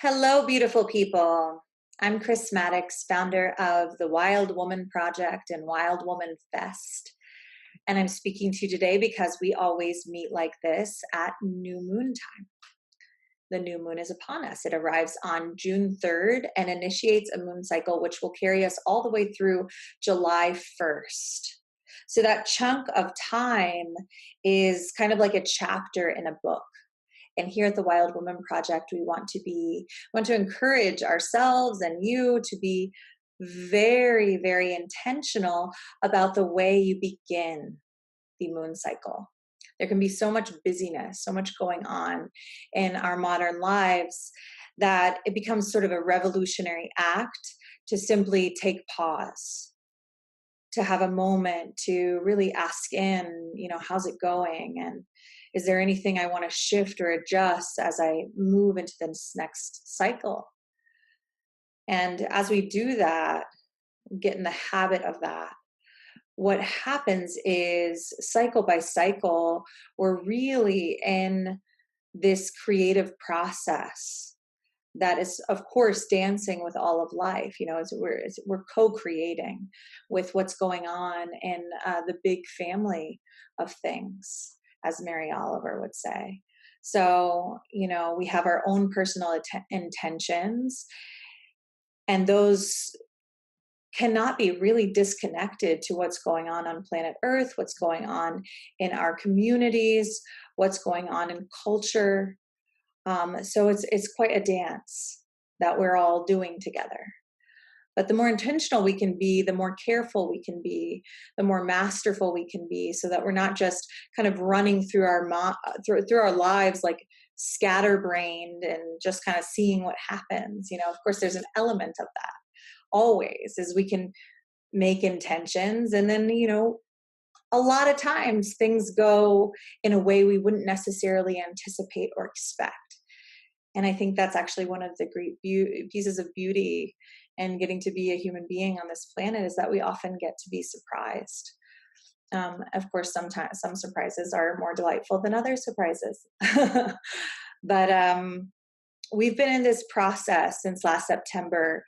Hello, beautiful people. I'm Chris Maddox, founder of the Wild Woman Project and Wild Woman Fest. And I'm speaking to you today because we always meet like this at new moon time. The new moon is upon us. It arrives on June 3rd and initiates a moon cycle, which will carry us all the way through July 1st. So that chunk of time is kind of like a chapter in a book. And here at the Wild Woman Project, we want to encourage ourselves and you to be very, very intentional about the way you begin the moon cycle. There can be so much busyness, so much going on in our modern lives that it becomes sort of a revolutionary act to simply take pause, to have a moment to really ask in, how's it going? And is there anything I want to shift or adjust as I move into this next cycle? And as we do that, get in the habit of that, what happens is cycle by cycle, we're really in this creative process that is, of course, dancing with all of life. As we're co-creating with what's going on in the big family of things, as Mary Oliver would say. So, we have our own personal intentions, and those cannot be really disconnected to what's going on planet Earth, what's going on in our communities, what's going on in culture. So it's quite a dance that we're all doing together. But the more intentional we can be, the more careful we can be, the more masterful we can be, so that we're not just kind of running through through our lives like scatterbrained and just kind of seeing what happens. Of course, there's an element of that always, as we can make intentions, and then a lot of times things go in a way we wouldn't necessarily anticipate or expect. And I think that's actually one of the great pieces of beauty and getting to be a human being on this planet, is that we often get to be surprised. Of course, sometimes some surprises are more delightful than other surprises. But we've been in this process since last September,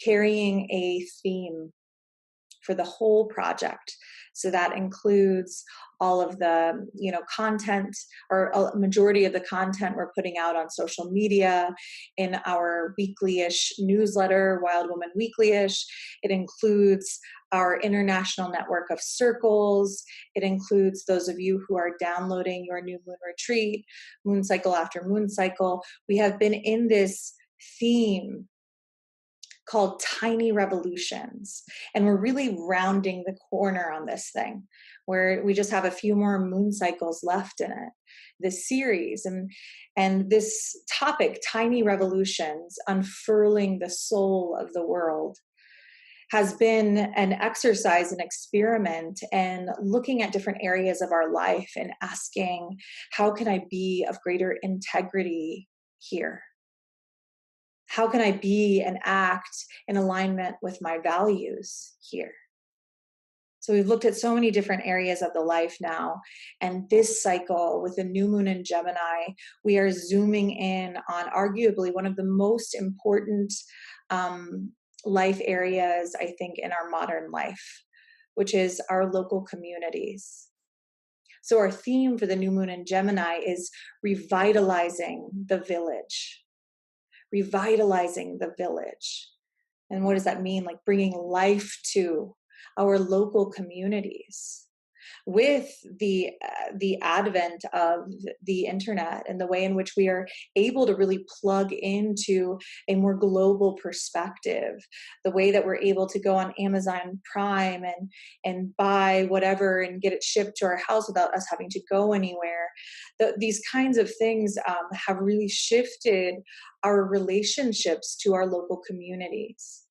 carrying a theme for the whole project. So that includes all of the, content, or a majority of the content we're putting out on social media, in our weekly-ish newsletter, Wild Woman Weekly-ish. It includes our international network of circles. It includes those of you who are downloading your new moon retreat, moon cycle after moon cycle. We have been in this theme called Tiny Revolutions. And we're really rounding the corner on this thing, where we just have a few more moon cycles left in it, this series. And this topic, Tiny Revolutions, unfurling the soul of the world, has been an exercise, an experiment, and looking at different areas of our life and asking, how can I be of greater integrity here? How can I be and act in alignment with my values here? So we've looked at so many different areas of the life now. And this cycle, with the new moon in Gemini, we are zooming in on arguably one of the most important life areas, I think, in our modern life, which is our local communities. So our theme for the new moon in Gemini is revitalizing the village. Revitalizing the village. And what does that mean? Like bringing life to our local communities. With the advent of the internet and the way in which we are able to really plug into a more global perspective, the way that we're able to go on Amazon Prime and buy whatever and get it shipped to our house without us having to go anywhere. These kinds of things have really shifted our relationships to our local communities.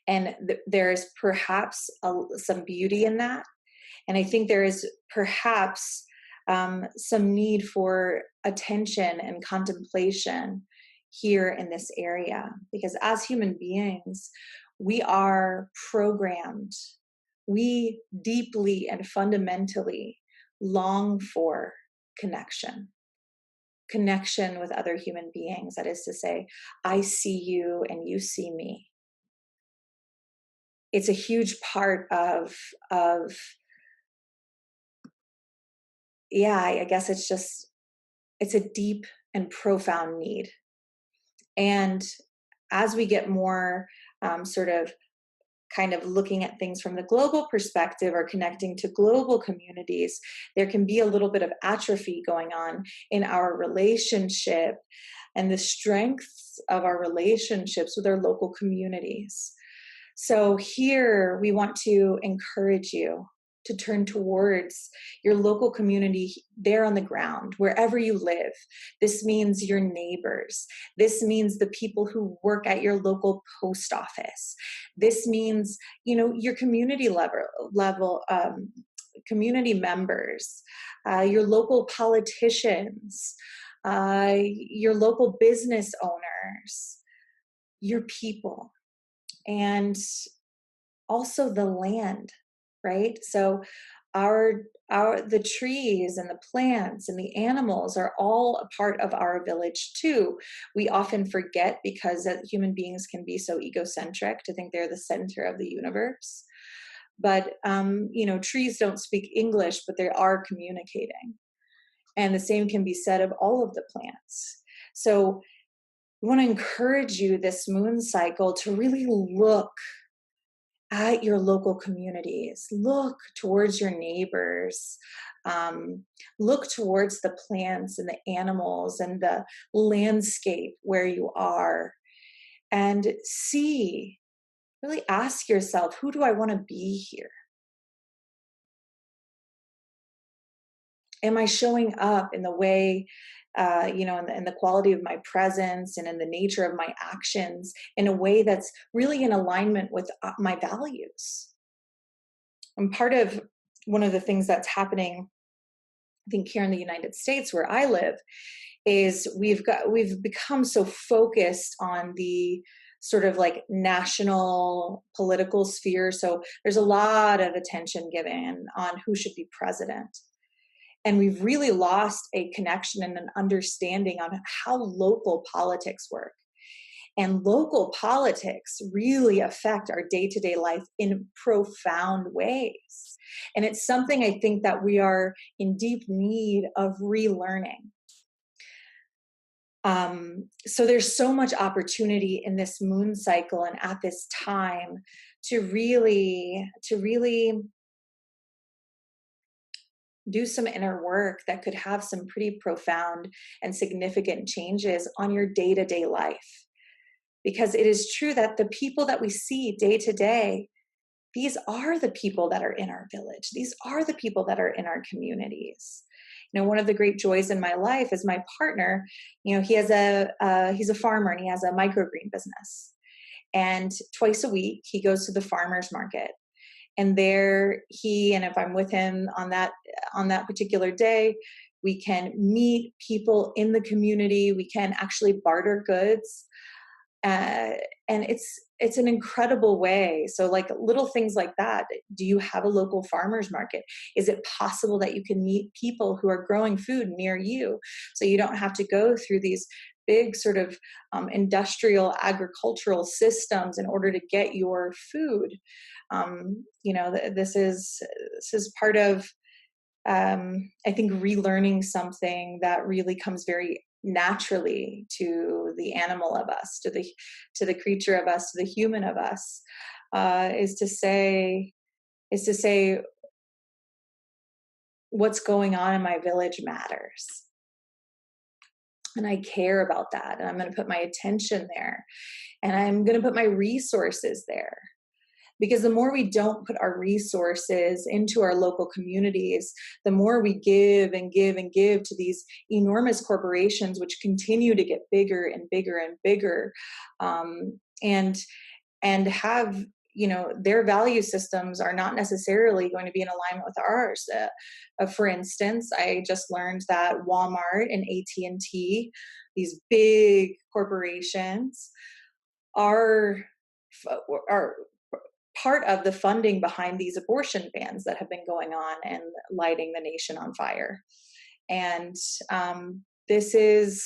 And there is perhaps some beauty in that. And I think there is perhaps some need for attention and contemplation here in this area. Because as human beings, we are programmed. We deeply and fundamentally long for connection. connection with other human beings. That is to say, I see you and you see me. It's a huge part of yeah, I guess it's a deep and profound need. And as we get more sort of kind of looking at things from the global perspective or connecting to global communities, there can be a little bit of atrophy going on in our relationship and the strengths of our relationships with our local communities. So here we want to encourage you to turn towards your local community there on the ground, wherever you live. This means your neighbors. This means the people who work at your local post office. This means, your community level community members, your local politicians, your local business owners, your people, and also the land, right? So the trees and the plants and the animals are all a part of our village too. We often forget, because human beings can be so egocentric, to think they're the center of the universe. But trees don't speak English, but they are communicating. And the same can be said of all of the plants. So I want to encourage you this moon cycle to really look at your local communities, look towards your neighbors, look towards the plants and the animals and the landscape where you are, and really ask yourself, who do I want to be here? Am I showing up in the way, in the quality of my presence and in the nature of my actions in a way that's really in alignment with my values? And part of one of the things that's happening, I think, here in the United States where I live, is we've become so focused on the sort of like national political sphere. So there's a lot of attention given on who should be president. And we've really lost a connection and an understanding on how local politics work. And local politics really affect our day-to-day life in profound ways. And it's something I think that we are in deep need of relearning. So there's so much opportunity in this moon cycle and at this time to really do some inner work that could have some pretty profound and significant changes on your day-to-day life. Because it is true that the people that we see day to day, these are the people that are in our village. These are the people that are in our communities. One of the great joys in my life is my partner. He's a farmer and he has a microgreen business. And twice a week, he goes to the farmer's market. And there and if I'm with him on that particular day, we can meet people in the community. We can actually barter goods. And it's an incredible way. So like little things like that. Do you have a local farmer's market? Is it possible that you can meet people who are growing food near you, so you don't have to go through these big sort of industrial agricultural systems in order to get your food? This is part of I think relearning something that really comes very naturally to the animal of us, to the creature of us, to the human of us, is to say what's going on in my village matters. And I care about that. And I'm going to put my attention there. And I'm going to put my resources there. Because the more we don't put our resources into our local communities, the more we give and give and give to these enormous corporations, which continue to get bigger and bigger and bigger, and have, their value systems are not necessarily going to be in alignment with ours. For instance, I just learned that Walmart and AT&T, these big corporations, are part of the funding behind these abortion bans that have been going on and lighting the nation on fire. And this is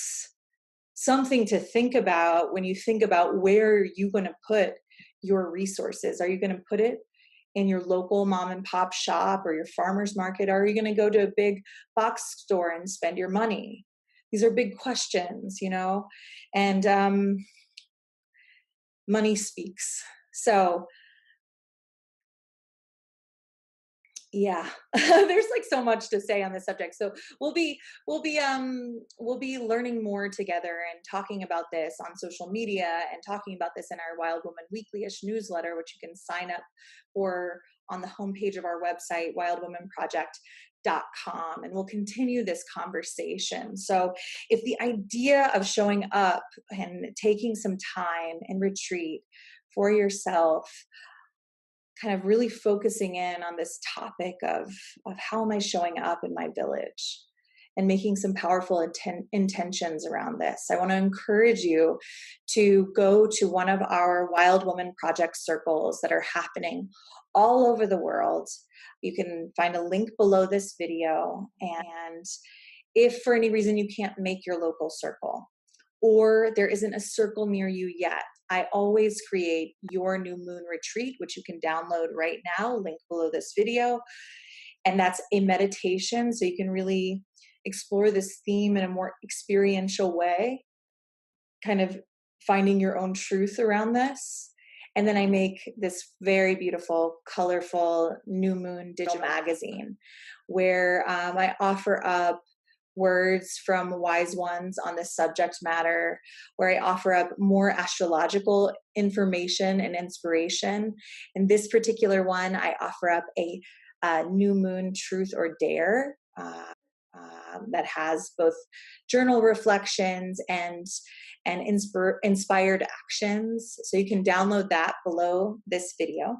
something to think about when you think about where you're going to put your resources. Are you going to put it in your local mom and pop shop or your farmer's market? Or are you going to go to a big box store and spend your money? These are big questions, you know, and money speaks. So yeah, there's like so much to say on this subject. So we'll be learning more together and talking about this on social media and talking about this in our Wild Woman Weekly-ish newsletter, which you can sign up for on the homepage of our website, wildwomanproject.com, and we'll continue this conversation. So if the idea of showing up and taking some time and retreat for yourself, kind of really focusing in on this topic of how am I showing up in my village and making some powerful intentions around this, I want to encourage you to go to one of our Wild Woman Project circles that are happening all over the world. You can find a link below this video. And if for any reason you can't make your local circle, or there isn't a circle near you yet, I always create your new moon retreat, which you can download right now, link below this video. And that's a meditation, so you can really explore this theme in a more experiential way, kind of finding your own truth around this. And then I make this very beautiful, colorful new moon digital magazine where I offer up words from wise ones on this subject matter, where I offer up more astrological information and inspiration. In this particular one, I offer up a new moon truth or dare that has both journal reflections and inspired actions. So you can download that below this video.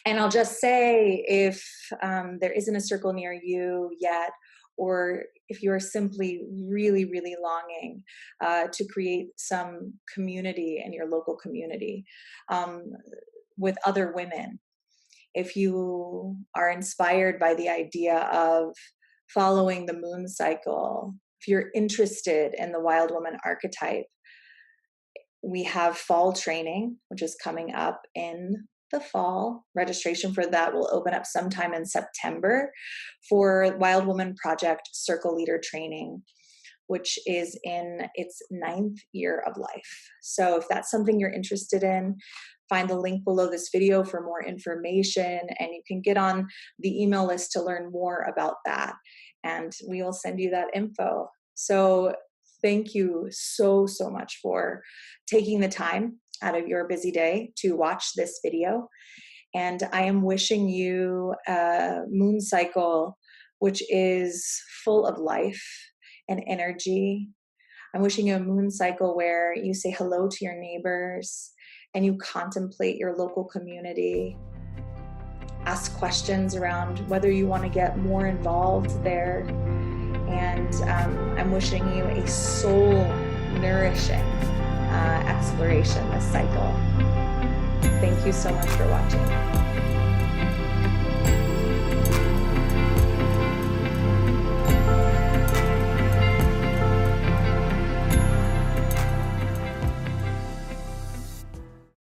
And I'll just say, if there isn't a circle near you yet, or if you are simply really, really longing to create some community in your local community with other women, if you are inspired by the idea of following the moon cycle, if you're interested in the Wild Woman archetype, we have fall training, which is coming up in the fall. Registration for that will open up sometime in September for Wild Woman Project Circle Leader Training, which is in its 9th year of life. So if that's something you're interested in, find the link below this video for more information, and you can get on the email list to learn more about that. And we will send you that info. So thank you so, so much for taking the time out of your busy day to watch this video. And I am wishing you a moon cycle which is full of life and energy. I'm wishing you a moon cycle where you say hello to your neighbors and you contemplate your local community. Ask questions around whether you want to get more involved there. And I'm wishing you a soul-nourishing exploration this cycle. Thank you so much for watching.